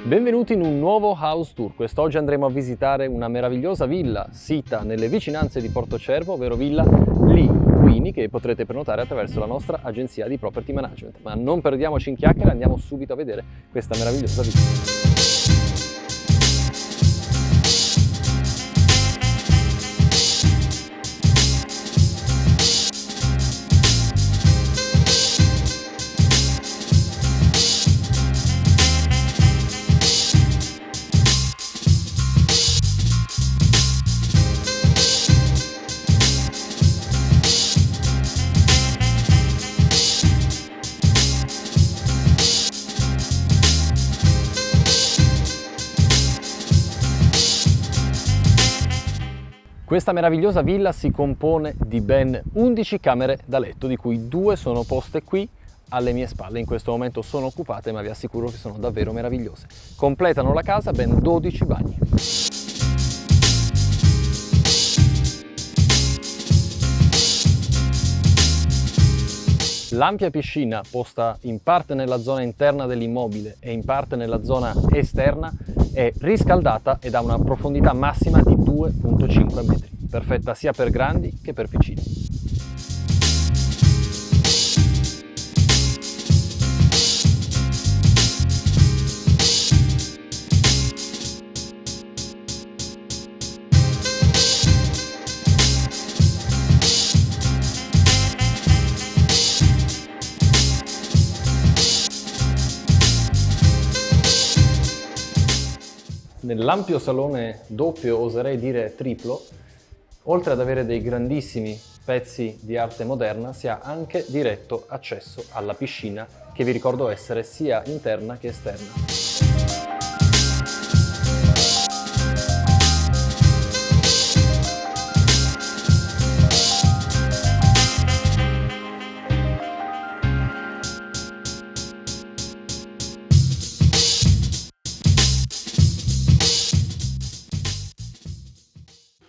Benvenuti in un nuovo house tour. Quest'oggi andremo a visitare una meravigliosa villa sita nelle vicinanze di Portocervo, ovvero Villa Li Ruini, che potrete prenotare attraverso la nostra agenzia di property management. Ma non perdiamoci in chiacchiere, andiamo subito a vedere questa meravigliosa villa. Questa meravigliosa villa si compone di ben 11 camere da letto, di cui 2 sono poste qui alle mie spalle. In questo momento sono occupate, ma vi assicuro che sono davvero meravigliose. Completano la casa ben 12 bagni. L'ampia piscina, posta in parte nella zona interna dell'immobile e in parte nella zona esterna, è riscaldata ed ha una profondità massima di 2,5 metri, perfetta sia per grandi che per piccini. Nell'ampio salone doppio, oserei dire triplo, oltre ad avere dei grandissimi pezzi di arte moderna, si ha anche diretto accesso alla piscina, che vi ricordo essere sia interna che esterna.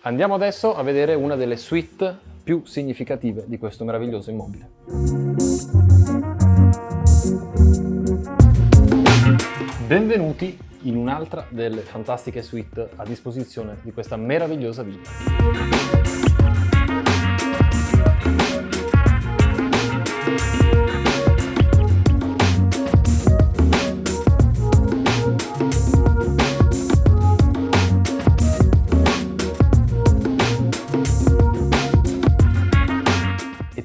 Andiamo adesso a vedere una delle suite più significative di questo meraviglioso immobile. Benvenuti in un'altra delle fantastiche suite a disposizione di questa meravigliosa villa.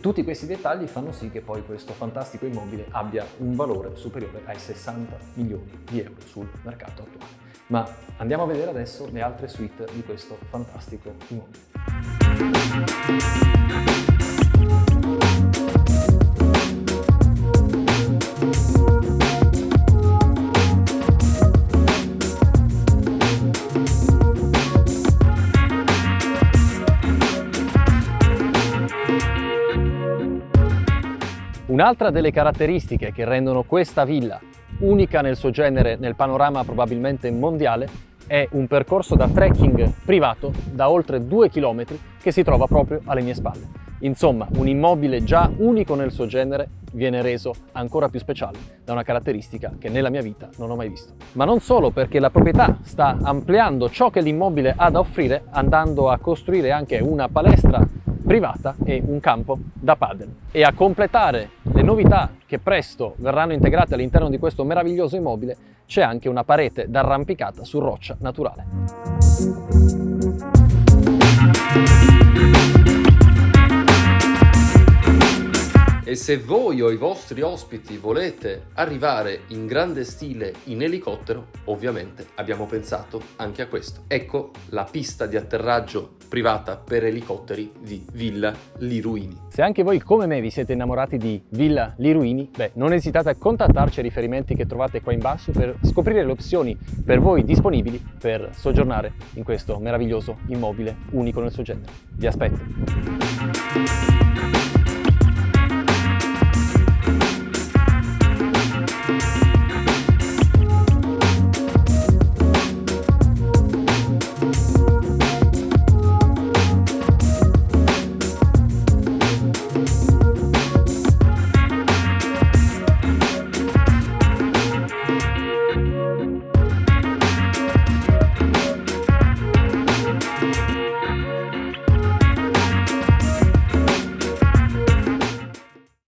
Tutti questi dettagli fanno sì che poi questo fantastico immobile abbia un valore superiore ai 60 milioni di euro sul mercato attuale. Ma andiamo a vedere adesso le altre suite di questo fantastico immobile. Un'altra delle caratteristiche che rendono questa villa unica nel suo genere nel panorama probabilmente mondiale è un percorso da trekking privato da oltre 2 km che si trova proprio alle mie spalle. Insomma, un immobile già unico nel suo genere viene reso ancora più speciale da una caratteristica che nella mia vita non ho mai visto. Ma non solo, perché la proprietà sta ampliando ciò che l'immobile ha da offrire, andando a costruire anche una palestra privata e un campo da padel. E a completare le novità che presto verranno integrate all'interno di questo meraviglioso immobile c'è anche una parete d'arrampicata su roccia naturale. E se voi o i vostri ospiti volete arrivare in grande stile in elicottero, ovviamente abbiamo pensato anche a questo. Ecco la pista di atterraggio privata per elicotteri di Villa Li Ruini. Se anche voi come me vi siete innamorati di Villa Li Ruini, non esitate a contattarci ai riferimenti che trovate qua in basso per scoprire le opzioni per voi disponibili per soggiornare in questo meraviglioso immobile unico nel suo genere. Vi aspetto!